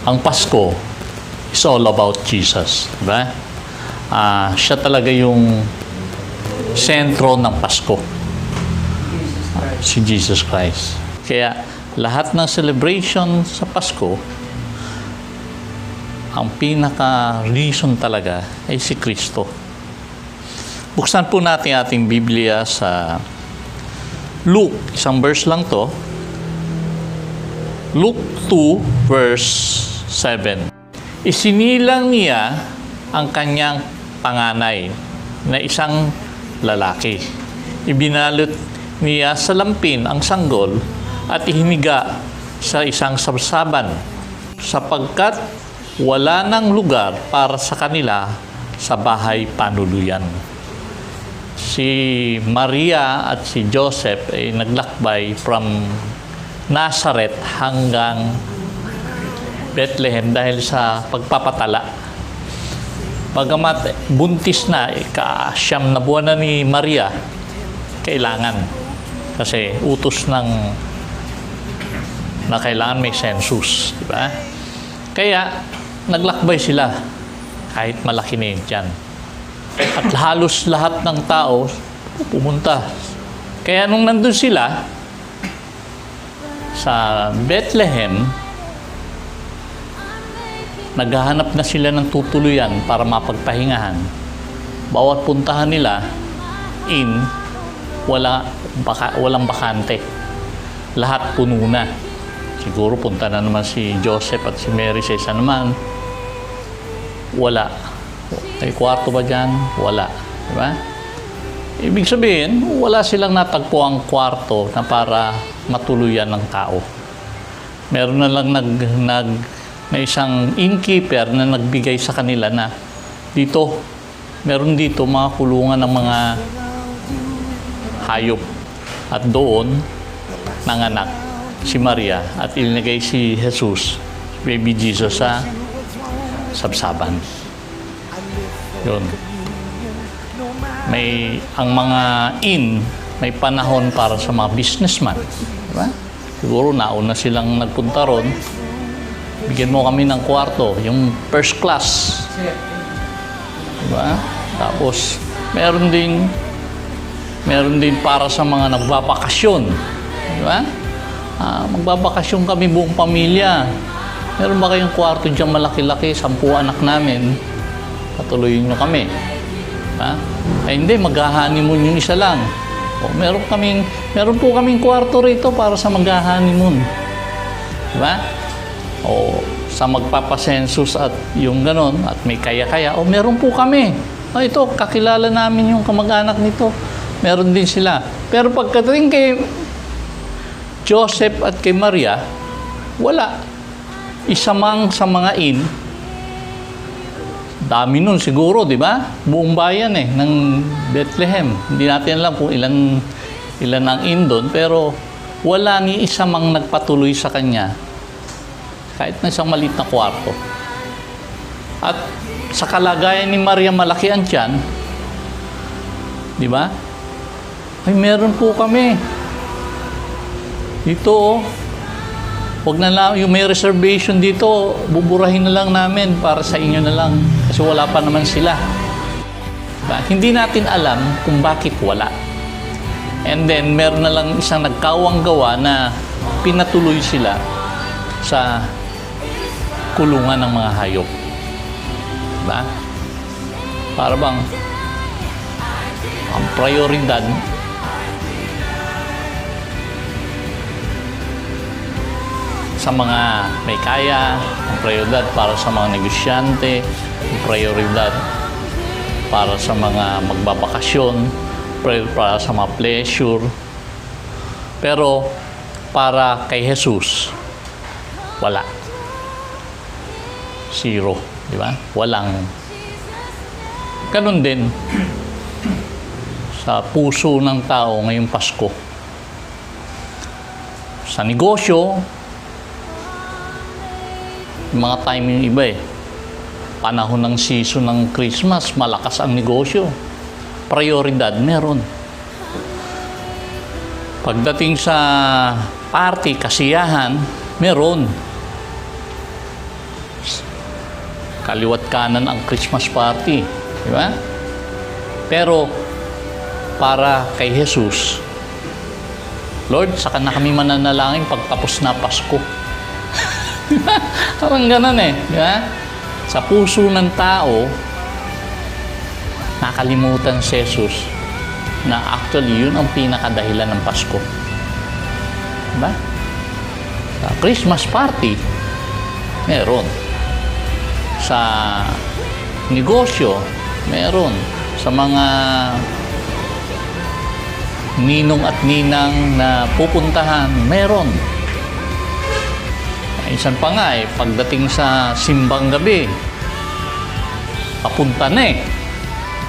ang Pasko is all about Jesus. Diba? Siya talaga yung sentro ng Pasko. Si Jesus Christ. Kaya lahat ng celebration sa Pasko, ang pinaka-reason talaga ay si Kristo. Buksan po natin ating Biblia sa Luke. Isang verse lang to. Luke 2 verse 7. Isinilang niya ang kanyang panganay na isang lalaki. Ibinalot niya sa lampin ang sanggol at ihiniga sa isang sabsaban sapagkat wala nang lugar para sa kanila sa bahay panuluyan. Si Maria at si Joseph ay naglakbay from Nazareth hanggang Bethlehem dahil sa pagpapatala. Bagamat buntis na, ika-siyam na buwan na ni Maria, kailangan. Kasi utos na kailangan may census. Diba? Kaya, naglakbay sila kahit malaki na yun dyan. At halos lahat ng tao pumunta. Kaya nung nandun sila sa Bethlehem, naghahanap na sila ng tutuluyan para mapagpahingahan. Bawat puntahan nila, walang bakante. Lahat puno na. Siguro punta na naman si Joseph at si Mary sa isa naman. Wala. May kwarto ba dyan? Wala. Diba? Ibig sabihin, wala silang natagpuang kwarto na para matuluyan ng tao. Meron na lang na isang innkeeper na nagbigay sa kanila na meron dito mga kulungan ng mga hayop. At doon, nanganak si Maria at ilinagay si Jesus, baby Jesus, sa sabsaban. Yun. Ang mga may panahon para sa mga businessman. Diba? Siguro nauna silang nagpunta ron. Bigyan mo kami ng kwarto, yung first class. Diba? Tapos, meron din para sa mga nagbabakasyon. Diba? Magbabakasyon kami buong pamilya. Meron ba kayong kwarto dyan malaki-laki, 10 anak namin? Patuloyin nyo kami. Diba? Ay hindi, mag-honeymoon yung isa lang. Meron po kaming kwarto rito para sa mag-honeymoon. Diba? Sa magpapasensus at yung ganon, at may kaya-kaya, meron po kami. Ito, kakilala namin yung kamag-anak nito. Meron din sila. Pero pagdating kay Joseph at kay Maria, wala. Isa mang sa mga dami nun siguro, di ba? Buong bayan ng Bethlehem. Hindi natin alam kung ilan ang doon, pero wala ni isa mang nagpatuloy sa kanya. Kahit na isang maliit na kwarto. At sa kalagayan ni Maria, malaki ang tiyan. Di ba? Ay, meron po kami. Dito, wag na lang, yung may reservation dito, buburahin na lang namin para sa inyo na lang. Kasi wala pa naman sila. Diba? Hindi natin alam kung bakit wala. And then, meron na lang isang nagkawang gawa na pinatuloy sila sa kulungan ng mga hayop. Diba? Para bang ang prioridad sa mga may kaya, ang prioridad para sa mga negosyante, ang prioridad para sa mga magbabakasyon, para sa mga pleasure. Pero para kay Jesus, wala. Zero. Di ba? Walang. Ganun din sa puso ng tao ngayong Pasko. Sa negosyo, mga time yung iba panahon ng season ng Christmas, malakas ang negosyo. Prioridad, meron. Pagdating sa party, kasiyahan, meron. kaliwat kanan ang Christmas party. Di ba? Pero, para kay Jesus, Lord, saka na kami mananalangin pagtapos na Pasko. Parang ganun eh. Di ba? Sa puso ng tao, nakalimutan si Jesus na actually yun ang pinakadahilan ng Pasko. Di ba? Sa Christmas party, meron. Sa negosyo, meron. Sa mga ninong at ninang na pupuntahan, meron. Isan pa nga eh, pagdating sa simbang gabi, papunta na eh.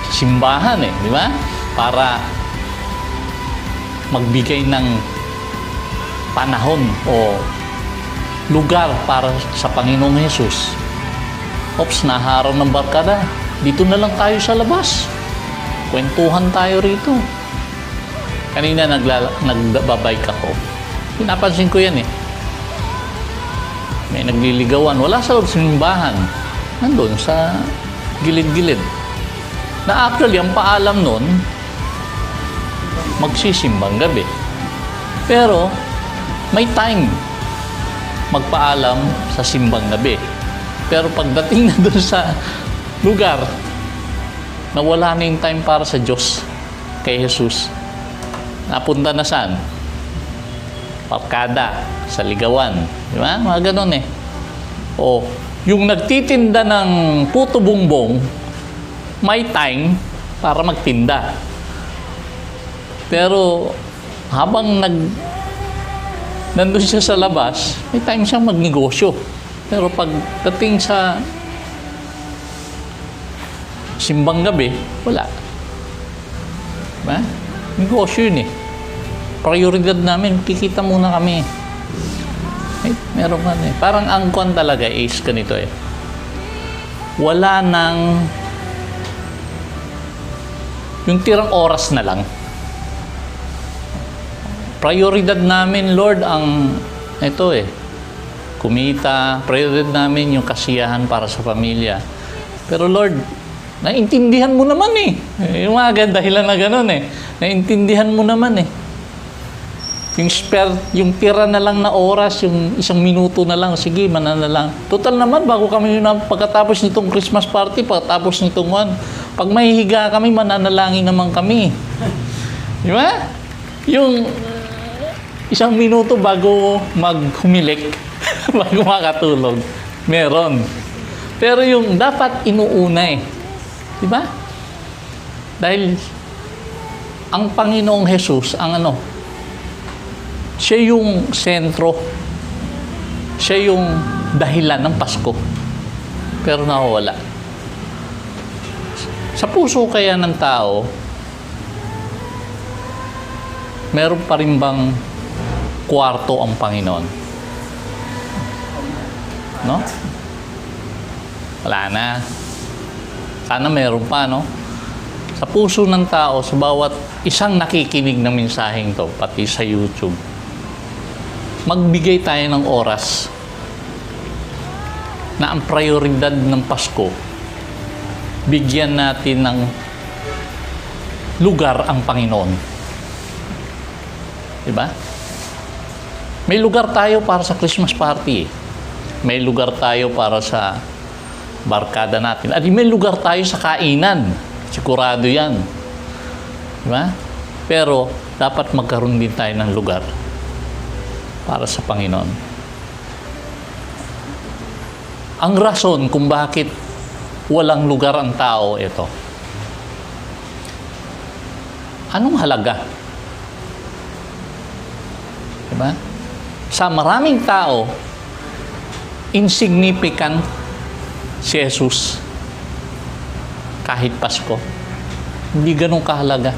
Sa simbahan eh, di ba? Para magbigay ng panahon o lugar para sa Panginoong Hesus. Ops, naharang ng barkada. Dito na lang tayo sa labas. Kwentuhan tayo rito. Kanina nagbabike ako. Pinapansin ko yan eh. May nagliligawan. Wala sa loob sa simbahan. Nandun sa gilid-gilid. Na actually, ang paalam nun, magsisimbang gabi. Pero, may time magpaalam sa simbang gabi. Pero pagdating na doon sa lugar, nawala na yung time para sa Diyos kay Jesus. Napunta na saan? Barkada, sa ligawan. Di ba? Mga ganun eh. O, yung nagtitinda ng puto bumbong, may time para magtinda. Pero, habang nandun siya sa labas, may time siyang magnegosyo. Pero pagdating sa simbang gabi, wala. Diba? Negosyo yun eh. Prioridad namin, kikita muna kami. Meron ka eh. Parang ang kon talaga is ganito eh. Wala nang yung tirang oras na lang. Prioridad namin, Lord, ang ito eh. Kumita, prioridad namin yung kasiyahan para sa pamilya. Pero Lord, naintindihan mo naman eh. Yung mga dahilan na gano'n eh. Naintindihan mo naman eh. Yung spare, yung tira na lang na oras, yung 1 minuto na lang, sige, manana lang. Total naman, bago kami pagkatapos nitong Christmas party, pagkatapos nitong one, pag mahihiga kami, mananalangin naman kami. Di ba? Yung 1 minuto bago maghumilik, bago makatulog, meron. Pero yung dapat inuuna eh. Di ba? Dahil ang Panginoong Jesus, ang siya yung sentro. Siya yung dahilan ng Pasko. Pero nawawala. Sa puso kaya ng tao, meron pa rin bang kwarto ang Panginoon? No? Wala na. Sana meron pa, no? Sa puso ng tao, sa bawat isang nakikinig ng mensaheng to, pati sa YouTube, magbigay tayo ng oras na ang prioridad ng Pasko, bigyan natin ng lugar ang Panginoon. Diba? May lugar tayo para sa Christmas party. May lugar tayo para sa barkada natin. At may lugar tayo sa kainan. Sigurado yan. Diba? Pero, dapat magkaroon din tayo ng lugar para sa Panginoon. Ang rason kung bakit walang lugar ang tao, ito. Anong halaga? Diba? Sa maraming tao, insignificant si Jesus kahit Pasko. Hindi ganun kahalaga.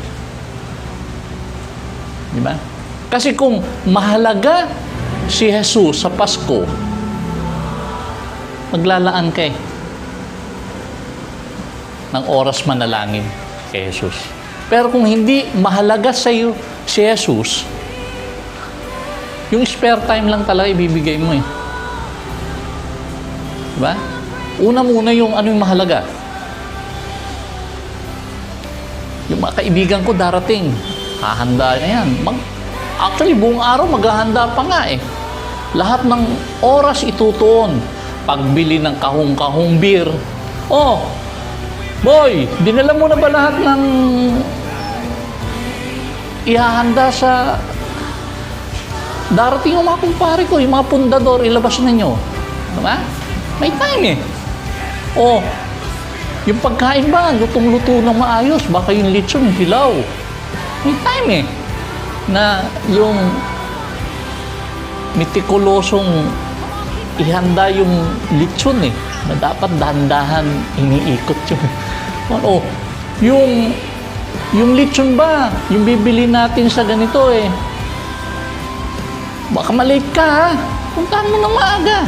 Diba? Kasi kung mahalaga si Jesus sa Pasko, maglalaan ka ng oras manalangin kay Jesus. Pero kung hindi mahalaga sa iyo si Jesus, yung spare time lang talaga ibibigay mo eh. Diba? Una muna yung ano yung mahalaga. Yung mga kaibigan ko darating, hahanda na yan. Actually, buong araw maghahanda pa nga eh. Lahat ng oras itutuon. Pagbili ng kahong-kahong beer. Oh, boy, dinala mo na ba lahat ng ihahanda sa darating yung mga kumpare ko, yung mga pundador, ilabas ninyo. Diba? May time eh. Oh, yung pagkain ba, lutong-luto na maayos, baka yung lechon, hilaw. May time eh. Na yung metikulosong ihanda yung lechon eh. Na dapat dahan-dahan iniikot yun. Oh, yung lechon ba, yung bibili natin sa ganito eh. Baka malate ka ha. Puntahan mo ng maaga.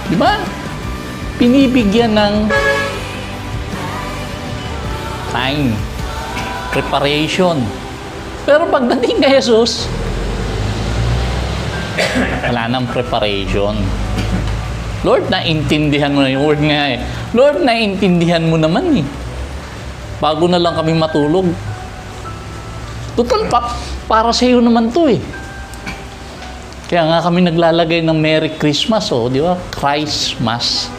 Di ba? Pinibigyan ng time, preparation. Pero pagdating kay Jesus, wala nang preparation. Lord, naintindihan mo na yung word nga eh. Lord, naintindihan mo naman eh. Bago na lang kami matulog. Total, para sa iyo naman to eh. Kaya nga kami naglalagay ng Merry Christmas, oh, di ba? Christmas.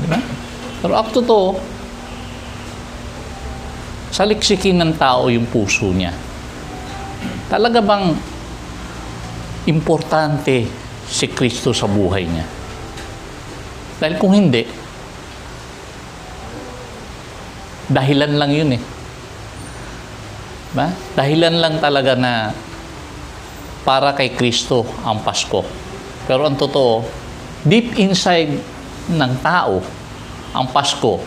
Di ba? Pero up to to, saliksikin ng tao yung puso niya. Talaga bang importante si Kristo sa buhay niya? Dahil kung hindi, dahilan lang yun eh. Ba? Dahilan lang talaga na para kay Kristo ang Pasko. Pero ang totoo, deep inside ng tao, ang Pasko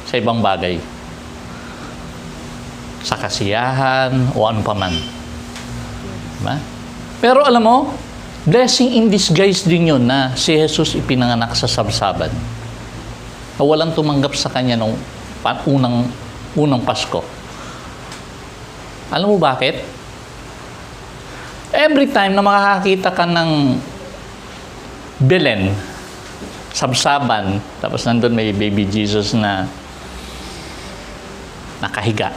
sa ibang bagay. Sa kasiyahan o ano paman. Ba? Pero alam mo, blessing in disguise din yun na si Jesus ipinanganak sa sabsaban. Na walang tumanggap sa kanya nung unang Pasko. Alam mo bakit? Every time na makakakita ka ng Belen, sabsaban, tapos nandun may baby Jesus na nakahiga.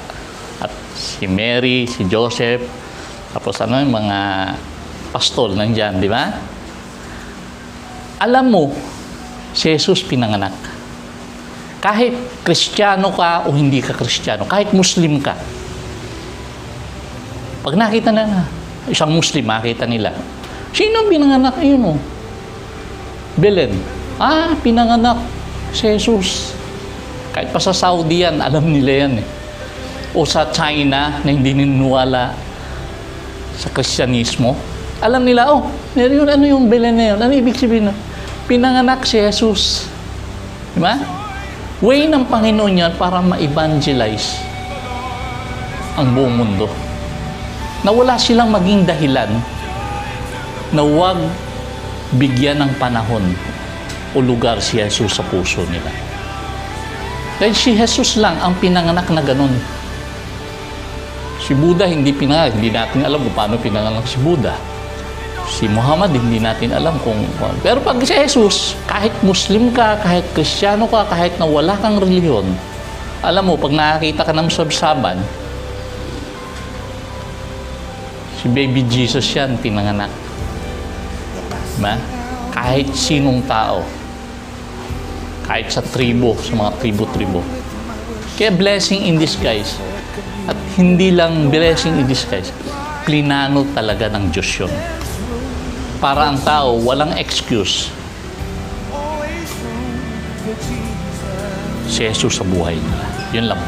At si Mary, si Joseph, tapos ano yung mga pastol nandyan, di ba? Alam mo, si Jesus pinanganak. Kahit Kristiyano ka o hindi ka Kristiyano, kahit Muslim ka, pag nakita na isang Muslim, makita nila, sino ang pinanganak? Ayun o. Belen. Pinanganak si Jesus. Kahit pa sa Saudi yan, alam nila yan eh. O sa China, na hindi niniwala sa Kristyanismo, alam nila, ano yung Belen na yun? Ano ibig sabihin? Pinanganak si Jesus. Diba? Way ng Panginoon yan para ma-evangelize ang buong mundo. Na wala silang maging dahilan na huwag bigyan ng panahon o lugar si Jesus sa puso nila. Dahil si Jesus lang ang pinanganak na ganun. Si Buddha hindi pinanganak. Hindi natin alam kung paano pinanganak si Buddha. Si Muhammad hindi natin alam kung... Pero pag si Jesus, kahit Muslim ka, kahit Kristiyano ka, kahit na wala kang reliyon, alam mo, pag nakakita ka ng sabsaban, si baby Jesus yan, pinanganak. Diba? Kahit sinong tao. Kahit sa tribo, sa mga tribo-tribo. Kaya blessing in disguise. At hindi lang blessing in disguise. Plinano talaga ng Diyos yun. Para ang tao, walang excuse. Si Jesus sa buhay nila. Yun lang.